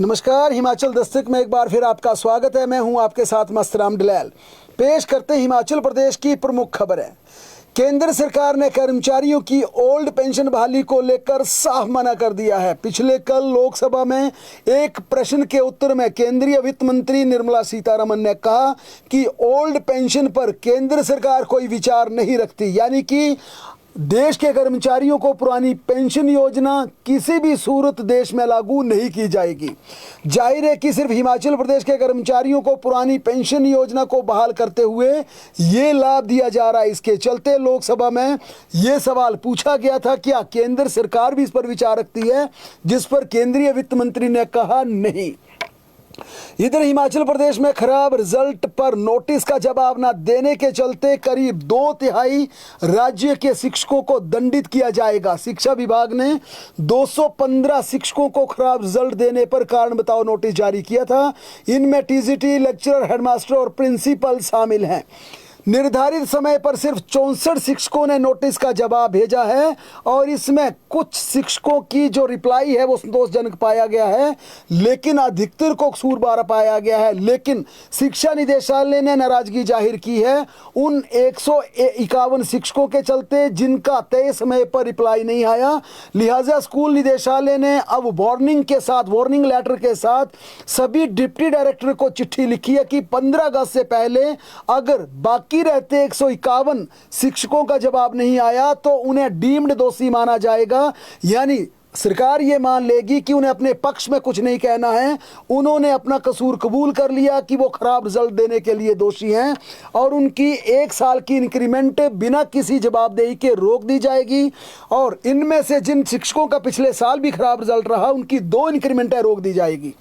नमस्कार, हिमाचल दस्तक में एक बार फिर आपका स्वागत है। मैं हूं आपके साथ मस्तराम डलैल। पेश करते हैं हिमाचल प्रदेश की प्रमुख खबरें। केंद्र सरकार ने कर्मचारियों की ओल्ड पेंशन बहाली को लेकर साफ मना कर दिया है। पिछले कल लोकसभा में एक प्रश्न के उत्तर में केंद्रीय वित्त मंत्री निर्मला सीतारमण ने कहा कि ओल्ड पेंशन पर केंद्र सरकार कोई विचार नहीं रखती, यानी कि देश के कर्मचारियों को पुरानी पेंशन योजना किसी भी सूरत देश में लागू नहीं की जाएगी। जाहिर है कि सिर्फ हिमाचल प्रदेश के कर्मचारियों को पुरानी पेंशन योजना को बहाल करते हुए ये लाभ दिया जा रहा है। इसके चलते लोकसभा में ये सवाल पूछा गया था, क्या केंद्र सरकार भी इस पर विचार रखती है, जिस पर केंद्रीय वित्त मंत्री ने कहा नहीं। इधर हिमाचल प्रदेश में खराब रिजल्ट पर नोटिस का जवाब न देने के चलते करीब 2/3 राज्य के शिक्षकों को दंडित किया जाएगा। शिक्षा विभाग ने 215 शिक्षकों को खराब रिजल्ट देने पर कारण बताओ नोटिस जारी किया था। इनमें टीजीटी, लेक्चरर, हेडमास्टर और प्रिंसिपल शामिल हैं। निर्धारित समय पर सिर्फ 64 शिक्षकों ने नोटिस का जवाब भेजा है और इसमें कुछ शिक्षकों की जो रिप्लाई है वो संतोषजनक पाया गया है, लेकिन अधिकतर को कसूरवार पाया गया है। लेकिन शिक्षा निदेशालय ने नाराजगी जाहिर की है उन 151 शिक्षकों के चलते जिनका तय समय पर रिप्लाई नहीं आया। लिहाजा स्कूल निदेशालय ने अब वार्निंग लेटर के साथ सभी डिप्टी डायरेक्टर को चिट्ठी लिखी है कि 15 अगस्त से पहले अगर बाकी रहते 151 शिक्षकों का जवाब नहीं आया तो उन्हें डीम्ड दोषी माना जाएगा। यानी सरकार ये मान लेगी कि उन्हें अपने पक्ष में कुछ नहीं कहना है, उन्होंने अपना कसूर कबूल कर लिया कि वो खराब रिजल्ट देने के लिए दोषी हैं और उनकी 1 साल की इंक्रीमेंट बिना किसी जवाबदेही के रोक दी जाएगी। और इनमें से जिन शिक्षकों का पिछले साल भी खराब रिजल्ट रहा उनकी 2 इंक्रीमेंटें रोक दी जाएगी।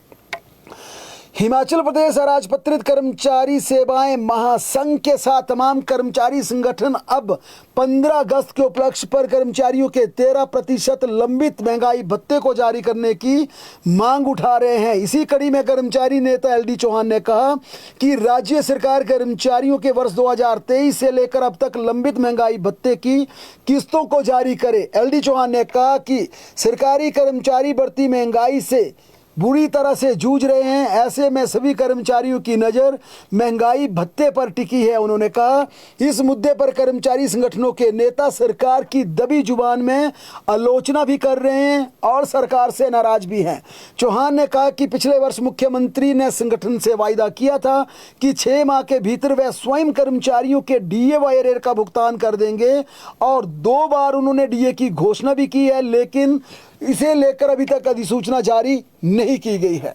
हिमाचल प्रदेश अराजपत्रित कर्मचारी सेवाएं महासंघ के साथ तमाम कर्मचारी संगठन अब 15 अगस्त के उपलक्ष्य पर कर्मचारियों के 13% लंबित महंगाई भत्ते को जारी करने की मांग उठा रहे हैं। इसी कड़ी में कर्मचारी नेता एलडी चौहान ने कहा कि राज्य सरकार कर्मचारियों के वर्ष 2023 से लेकर अब तक लंबित महंगाई भत्ते की किस्तों को जारी करे। एलडी चौहान ने कहा कि सरकारी कर्मचारी बढ़ती महंगाई से बुरी तरह से जूझ रहे हैं, ऐसे में सभी कर्मचारियों की नज़र महंगाई भत्ते पर टिकी है। उन्होंने कहा इस मुद्दे पर कर्मचारी संगठनों के नेता सरकार की दबी जुबान में आलोचना भी कर रहे हैं और सरकार से नाराज भी हैं। चौहान ने कहा कि पिछले वर्ष मुख्यमंत्री ने संगठन से वायदा किया था कि 6 माह के भीतर वह स्वयं कर्मचारियों के डीए व एरियर का भुगतान कर देंगे और 2 बार उन्होंने डीए की घोषणा भी की है, लेकिन इसे लेकर अभी तक अधिसूचना जारी नहीं की गई है।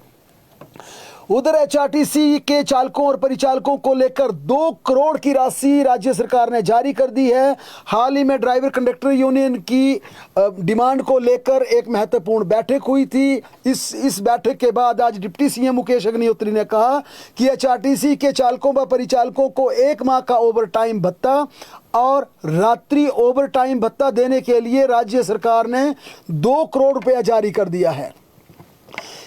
उधर एचआरटीसी के चालकों और परिचालकों को लेकर 2 करोड़ की राशि राज्य सरकार ने जारी कर दी है। हाल ही में ड्राइवर कंडक्टर यूनियन की डिमांड को लेकर एक महत्वपूर्ण बैठक हुई थी। इस बैठक के बाद आज डिप्टी सीएम मुकेश अग्निहोत्री ने कहा कि एचआरटीसी के चालकों व परिचालकों को 1 माह का ओवर टाइम भत्ता और रात्रि ओवर टाइम भत्ता देने के लिए राज्य सरकार ने 2 करोड़ रुपया जारी कर दिया है।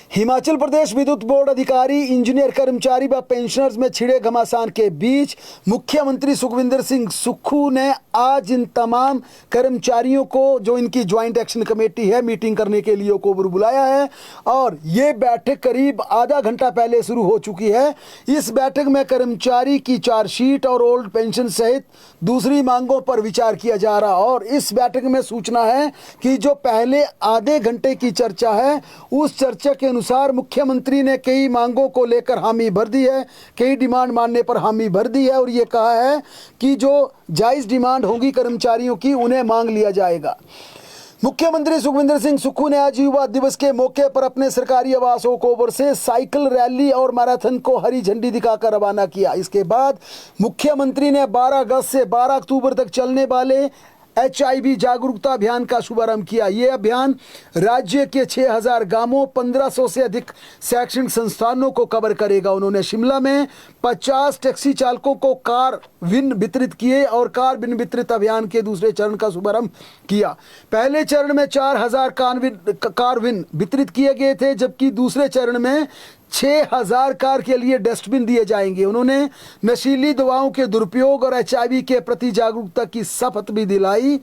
हिमाचल प्रदेश विद्युत बोर्ड अधिकारी, इंजीनियर, कर्मचारी व पेंशनर्स में छिड़े घमासान के बीच मुख्यमंत्री सुखविंदर सिंह सुक्खू ने आज इन तमाम कर्मचारियों को, जो इनकी ज्वाइंट एक्शन कमेटी है, मीटिंग करने के लिए ओकोबर बुलाया है और ये बैठक करीब आधा घंटा पहले शुरू हो चुकी है। इस बैठक में कर्मचारी की चार्जशीट और ओल्ड पेंशन सहित दूसरी मांगों पर विचार किया जा रहा और इस बैठक में सूचना है कि जो पहले आधे घंटे की चर्चा है उस चर्चा के अनुसार मुख्यमंत्री ने कई मांगों को लेकर हामी भर दी है, कई डिमांड मानने पर हामी भर दी है और ये कहा है कि जो जायज़ डिमांड होगी कर्मचारियों की उन्हें मांग लिया जाएगा। मुख्यमंत्री सुखविंदर सिंह सुक्खू ने आज युवा दिवस के मौके पर अपने सरकारी आवास ओकोबर से साइकिल रैली और मैराथन को हरी झंडी दिखाकर रवाना किया। इसके बाद मुख्यमंत्री ने 12 अगस्त से 12 अक्टूबर तक चलने वाले HIV जागरूकता अभियान का शुभारंभ किया। ये अभियान राज्य के 6000 गांवों, 1500 से अधिक शैक्षणिक संस्थानों को कवर करेगा। उन्होंने शिमला में 50 टैक्सी चालकों को कार विन वितरित किए और कार विन वितरित अभियान के दूसरे चरण का शुभारंभ किया। पहले चरण में 4000 कार विन वितरित किए गए थे, जबकि दूसरे चरण में 6000 कार के लिए डस्टबिन दिए जाएंगे। उन्होंने नशीली दवाओं के दुरुपयोग और HIV के प्रति जागरूकता की शपथ भी दिलाई।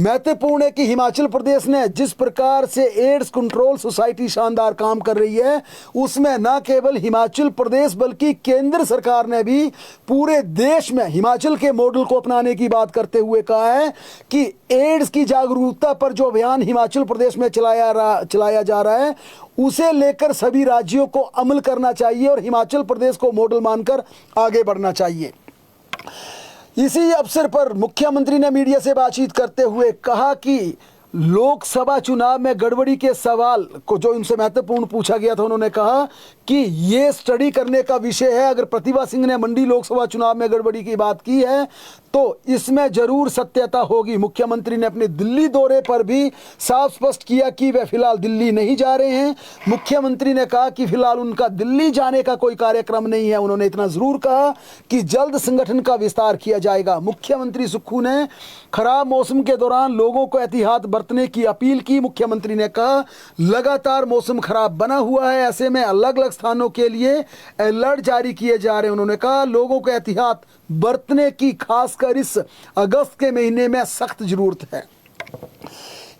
महत्वपूर्ण है कि हिमाचल प्रदेश ने जिस प्रकार से एड्स कंट्रोल सोसाइटी शानदार काम कर रही है, उसमें न केवल हिमाचल प्रदेश बल्कि केंद्र सरकार ने भी पूरे देश में हिमाचल के मॉडल को अपनाने की बात करते हुए कहा है कि एड्स की जागरूकता पर जो अभियान हिमाचल प्रदेश में चलाया जा रहा है, उसे लेकर सभी राज्यों को अमल करना चाहिए और हिमाचल प्रदेश को मॉडल मानकर आगे बढ़ना चाहिए। इसी अवसर पर मुख्यमंत्री ने मीडिया से बातचीत करते हुए कहा कि लोकसभा चुनाव में गड़बड़ी के सवाल को जो उनसे महत्वपूर्ण पूछा गया था, उन्होंने कहा कि ये स्टडी करने का विषय है। अगर प्रतिभा सिंह ने मंडी लोकसभा चुनाव में गड़बड़ी की बात की है तो इसमें जरूर सत्यता होगी। मुख्यमंत्री ने अपने दिल्ली दौरे पर भी साफ स्पष्ट किया कि वे फिलहाल दिल्ली नहीं जा रहे हैं। मुख्यमंत्री ने कहा कि फिलहाल उनका दिल्ली जाने का कोई कार्यक्रम नहीं है। उन्होंने इतना जरूर कहा कि जल्द संगठन का विस्तार किया जाएगा। मुख्यमंत्री सुक्खू ने खराब मौसम के दौरान लोगों को एहतियात बरतने की अपील की। मुख्यमंत्री ने कहा लगातार मौसम खराब बना हुआ है, ऐसे में अलग अलग स्थानों के लिए अलर्ट जारी किए जा रहे हैं। उन्होंने कहा लोगों को एहतियात बरतने की खासकर इस अगस्त के महीने में सख्त जरूरत है।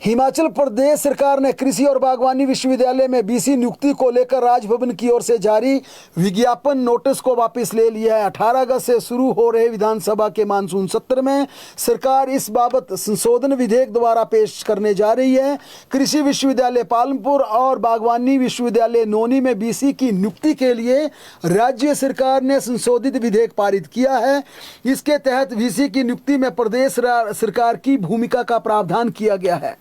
हिमाचल प्रदेश सरकार ने कृषि और बागवानी विश्वविद्यालय में बीसी नियुक्ति को लेकर राजभवन की ओर से जारी विज्ञापन नोटिस को वापस ले लिया है। 18 अगस्त से शुरू हो रहे विधानसभा के मानसून सत्र में सरकार इस बाबत संशोधन विधेयक द्वारा पेश करने जा रही है। कृषि विश्वविद्यालय पालमपुर और बागवानी विश्वविद्यालय नोनी में बीसी की नियुक्ति के लिए राज्य सरकार ने संशोधित विधेयक पारित किया है। इसके तहत बीसी की नियुक्ति में प्रदेश सरकार की भूमिका का प्रावधान किया गया है।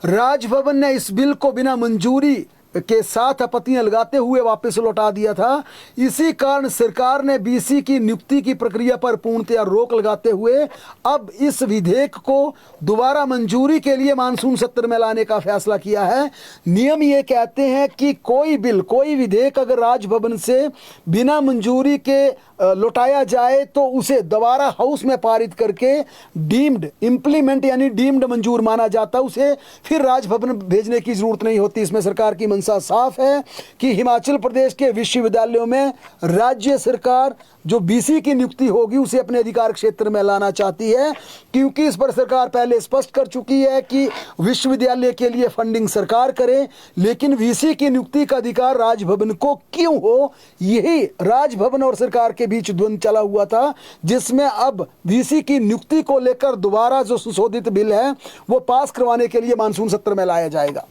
राजभवन ने इस बिल को बिना मंजूरी के साथ आपत्तियां लगाते हुए वापस लौटा दिया था। इसी कारण सरकार ने बीसी की नियुक्ति की प्रक्रिया पर पूर्णतया रोक लगाते हुए अब इस विधेयक को दोबारा मंजूरी के लिए मानसून सत्र में लाने का फैसला किया है। नियम ये कहते हैं कि कोई बिल, कोई विधेयक अगर राजभवन से बिना मंजूरी के लौटाया जाए तो उसे दोबारा हाउस में पारित करके डीम्ड इम्प्लीमेंट यानी डीम्ड मंजूर माना जाता, उसे फिर राजभवन भेजने की जरूरत नहीं होती। इसमें सरकार की मंशा साफ है कि हिमाचल प्रदेश के विश्वविद्यालयों में राज्य सरकार जो बीसी की नियुक्ति होगी उसे अपने अधिकार क्षेत्र में लाना चाहती है, क्योंकि इस पर सरकार पहले स्पष्ट कर चुकी है कि विश्वविद्यालय के लिए फंडिंग सरकार करे, लेकिन बीसी की नियुक्ति का अधिकार राजभवन को क्यों हो, यही राजभवन और सरकार के बीच द्वंद्व चला हुआ था, जिसमें अब बीसी की नियुक्ति को लेकर दोबारा जो संशोधित बिल है वो पास करवाने के लिए मानसून सत्र में लाया जाएगा।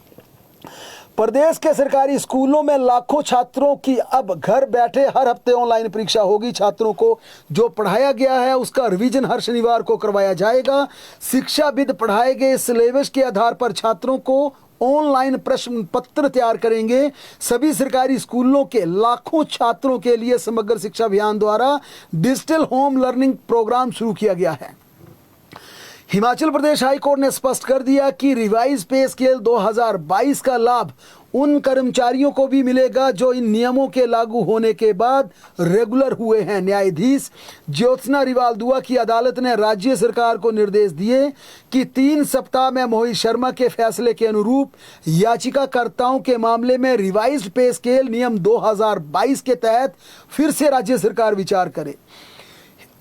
प्रदेश के सरकारी स्कूलों में लाखों छात्रों की अब घर बैठे हर हफ्ते ऑनलाइन परीक्षा होगी। छात्रों को जो पढ़ाया गया है उसका रिवीजन हर शनिवार को करवाया जाएगा। शिक्षाविद पढ़ाए गए सिलेबस के आधार पर छात्रों को ऑनलाइन प्रश्न पत्र तैयार करेंगे। सभी सरकारी स्कूलों के लाखों छात्रों के लिए समग्र शिक्षा अभियान द्वारा डिजिटल होम लर्निंग प्रोग्राम शुरू किया गया है। हिमाचल प्रदेश हाई कोर्ट ने स्पष्ट कर दिया कि रिवाइज पे स्केल 2022 का लाभ उन कर्मचारियों को भी मिलेगा जो इन नियमों के लागू होने के बाद रेगुलर हुए हैं। न्यायाधीश ज्योत्सना रिवाल दुआ की अदालत ने राज्य सरकार को निर्देश दिए कि 3 सप्ताह में मोहित शर्मा के फैसले के अनुरूप याचिकाकर्ताओं के मामले में रिवाइज्ड पे स्केल नियम 2022 के तहत फिर से राज्य सरकार विचार करे।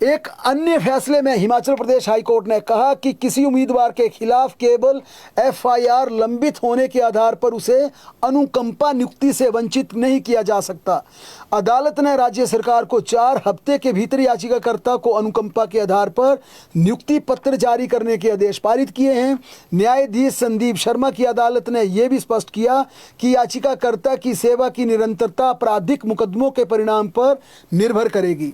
एक अन्य फैसले में हिमाचल प्रदेश हाई कोर्ट ने कहा कि किसी उम्मीदवार के खिलाफ केवल एफआईआर लंबित होने के आधार पर उसे अनुकंपा नियुक्ति से वंचित नहीं किया जा सकता। अदालत ने राज्य सरकार को 4 हफ्ते के भीतर याचिकाकर्ता को अनुकंपा के आधार पर नियुक्ति पत्र जारी करने के आदेश पारित किए हैं। न्यायाधीश संदीप शर्मा की अदालत ने यह भी स्पष्ट किया कि याचिकाकर्ता की सेवा की निरंतरता आपराधिक मुकदमों के परिणाम पर निर्भर करेगी।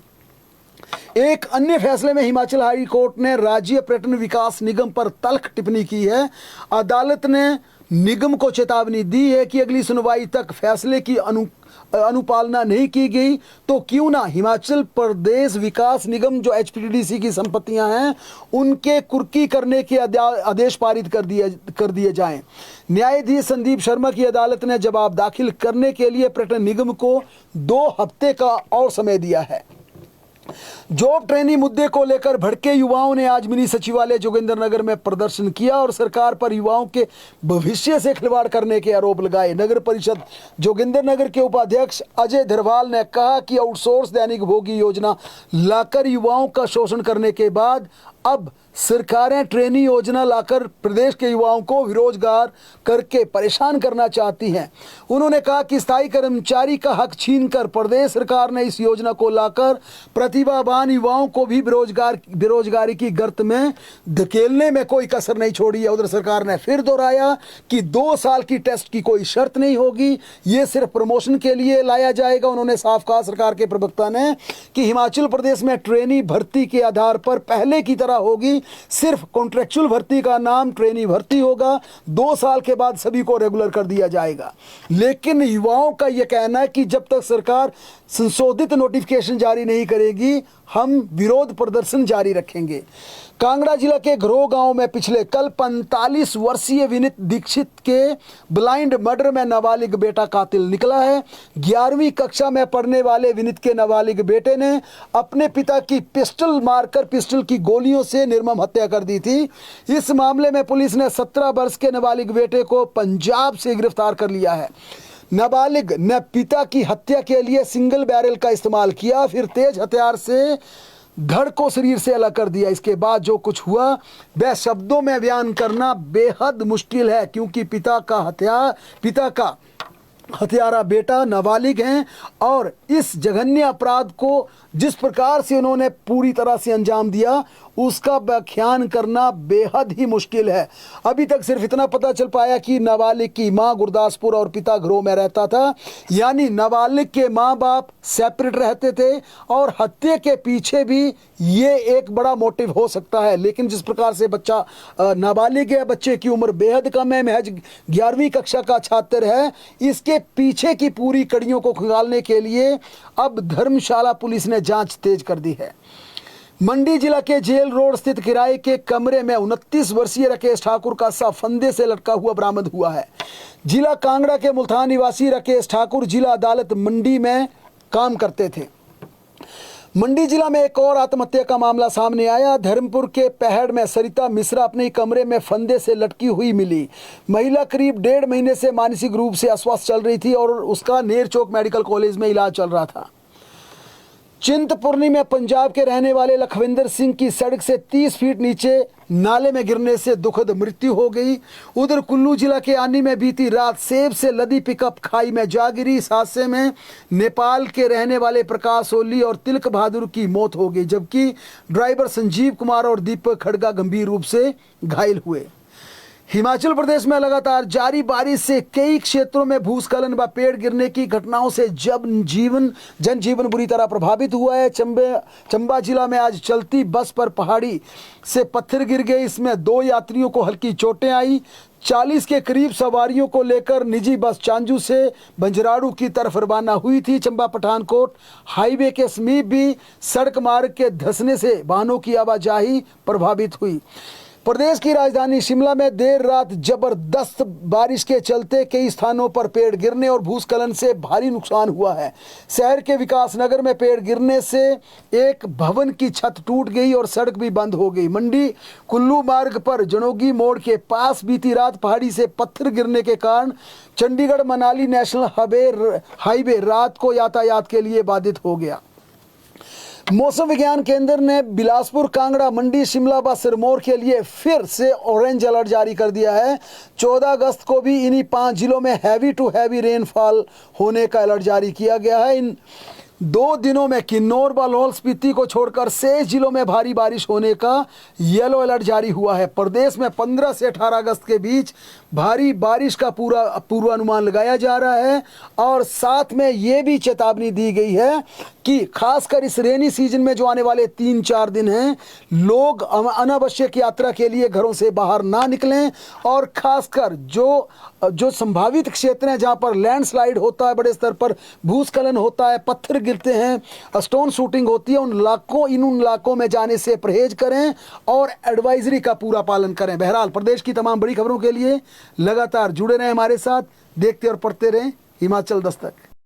एक अन्य फैसले में हिमाचल हाई कोर्ट ने राज्य पर्यटन विकास निगम पर तल्ख टिप्पणी की है। अदालत ने निगम को चेतावनी दी है कि अगली सुनवाई तक फैसले की अनुपालना नहीं की गई तो क्यों ना हिमाचल प्रदेश विकास निगम जो एचपीटीडीसी की संपत्तियां हैं उनके कुर्की करने के आदेश पारित कर दिए जाएं। न्यायाधीश संदीप शर्मा की अदालत ने जवाब दाखिल करने के लिए पर्यटन निगम को 2 हफ्ते का और समय दिया है। जॉब ट्रेनिंग मुद्दे को लेकर भड़के युवाओं ने आज मिनी सचिवालय जोगिंद्रनगर में प्रदर्शन किया और सरकार पर युवाओं के भविष्य से खिलवाड़ करने के आरोप लगाए। नगर परिषद जोगिंद्रनगर के उपाध्यक्ष अजय धरवाल ने कहा कि आउटसोर्स दैनिक भोगी योजना लाकर युवाओं का शोषण करने के बाद अब सरकारें ट्रेनी योजना लाकर प्रदेश के युवाओं को बेरोजगार करके परेशान करना चाहती हैं। उन्होंने कहा कि स्थायी कर्मचारी का हक छीनकर प्रदेश सरकार ने इस योजना को लाकर प्रतिभावान युवाओं को भी बेरोजगारी की गर्त में धकेलने में कोई कसर नहीं छोड़ी है। उधर सरकार ने फिर दोहराया कि 2 साल की टेस्ट की कोई शर्त नहीं होगी, ये सिर्फ प्रमोशन के लिए लाया जाएगा। उन्होंने साफ कहा सरकार के प्रवक्ता ने कि हिमाचल प्रदेश में ट्रेनी भर्ती के आधार पर पहले की तरह होगी, सिर्फ कॉन्ट्रेक्चुअल भर्ती का नाम ट्रेनी भर्ती होगा। 2 साल के बाद सभी को रेगुलर कर दिया जाएगा। लेकिन युवाओं का यह कहना है कि जब तक सरकार संशोधित नोटिफिकेशन जारी नहीं करेगी, हम विरोध प्रदर्शन जारी रखेंगे। कांगड़ा जिला के घरो गांव में पिछले कल 45 वर्षीय विनीत दीक्षित के ब्लाइंड मर्डर में नाबालिग बेटा कातिल निकला है। 11वीं कक्षा में पढ़ने वाले विनीत के नाबालिग बेटे ने अपने पिता की पिस्टल मारकर पिस्टल की गोलियों से निर्मम हत्या कर दी थी। इस मामले में पुलिस ने 17 वर्ष के नाबालिग बेटे को पंजाब से गिरफ्तार कर लिया है। नाबालिग ने पिता की हत्या के लिए सिंगल बैरल का इस्तेमाल किया, फिर तेज हथियार से धड़ को शरीर से अलग कर दिया। इसके बाद जो कुछ हुआ वह शब्दों में बयान करना बेहद मुश्किल है, क्योंकि पिता का हत्यारा बेटा नाबालिग हैं और इस जघन्य अपराध को जिस प्रकार से उन्होंने पूरी तरह से अंजाम दिया उसका व्याख्यान करना बेहद ही मुश्किल है। अभी तक सिर्फ इतना पता चल पाया कि नाबालिग की मां गुरदासपुर और पिता घरों में रहता था, यानी नाबालिग के मां बाप सेपरेट रहते थे और हत्या के पीछे भी ये एक बड़ा मोटिव हो सकता है। लेकिन जिस प्रकार से बच्चा नाबालिग है, बच्चे की उम्र बेहद कम है, महज 11वीं कक्षा का छात्र है, इसके पीछे की पूरी कड़ियों को खंगालने के लिए अब धर्मशाला पुलिस ने जांच तेज कर दी है। मंडी जिला के जेल रोड स्थित किराए के कमरे में 29 वर्षीय राकेश ठाकुर का शव फंदे से लटका हुआ बरामद हुआ है। जिला कांगड़ा के मुल्तान निवासी राकेश ठाकुर जिला अदालत मंडी में काम करते थे। मंडी जिला में एक और आत्महत्या का मामला सामने आया। धर्मपुर के पहड़ में सरिता मिश्रा अपने कमरे में फंदे से लटकी हुई मिली। महिला करीब 1.5 महीने से मानसिक रूप से अस्वस्थ चल रही थी और उसका नेर चौक मेडिकल कॉलेज में इलाज चल रहा था। चिंतपूर्णी में पंजाब के रहने वाले लखविंदर सिंह की सड़क से 30 फीट नीचे नाले में गिरने से दुखद मृत्यु हो गई। उधर कुल्लू जिला के आनी में बीती रात सेब से लदी पिकअप खाई में जा गिरी। इस हादसे में नेपाल के रहने वाले प्रकाश ओली और तिलक बहादुर की मौत हो गई, जबकि ड्राइवर संजीव कुमार और दीपक खड़गा गंभीर रूप से घायल हुए। हिमाचल प्रदेश में लगातार जारी बारिश से कई क्षेत्रों में भूस्खलन व पेड़ गिरने की घटनाओं से जनजीवन बुरी तरह प्रभावित हुआ है। चंबा जिला में आज चलती बस पर पहाड़ी से पत्थर गिर गए, इसमें 2 यात्रियों को हल्की चोटें आई। 40 के करीब सवारियों को लेकर निजी बस चांजू से बंजराड़ू की तरफ रवाना हुई थी। चंबा पठानकोट हाईवे के समीप भी सड़क मार्ग के धंसने से वाहनों की आवाजाही प्रभावित हुई। प्रदेश की राजधानी शिमला में देर रात जबरदस्त बारिश के चलते कई स्थानों पर पेड़ गिरने और भूस्खलन से भारी नुकसान हुआ है। शहर के विकास नगर में पेड़ गिरने से एक भवन की छत टूट गई और सड़क भी बंद हो गई। मंडी कुल्लू मार्ग पर जनोगी मोड़ के पास बीती रात पहाड़ी से पत्थर गिरने के कारण चंडीगढ़ मनाली नेशनल हाईवे रात को यातायात के लिए बाधित हो गया। मौसम विज्ञान केंद्र ने बिलासपुर, कांगड़ा, मंडी, शिमला व सिरमौर के लिए फिर से ऑरेंज अलर्ट जारी कर दिया है। 14 अगस्त को भी इन्हीं 5 जिलों में हैवी टू हैवी रेनफॉल होने का अलर्ट जारी किया गया है। इन 2 दिनों में किन्नौर व लाहौल स्पीति को छोड़कर शेष जिलों में भारी बारिश होने का येलो अलर्ट जारी हुआ है। प्रदेश में 15 से 18 अगस्त के बीच भारी बारिश का पूर्वानुमान लगाया जा रहा है और साथ में ये भी चेतावनी दी गई है कि खासकर इस रेनी सीजन में जो आने वाले 3-4 दिन हैं, लोग अनावश्यक यात्रा के लिए घरों से बाहर ना निकलें और खासकर जो संभावित क्षेत्र हैं जहां पर लैंडस्लाइड होता है, बड़े स्तर पर भूस्खलन होता है, पत्थर गिरते हैं, स्टोन शूटिंग होती है, उन इलाकों में जाने से परहेज करें और एडवाइजरी का पूरा पालन करें। बहरहाल प्रदेश की तमाम बड़ी खबरों के लिए लगातार जुड़े रहें हमारे साथ, देखते और पढ़ते रहें हिमाचल दस्तक।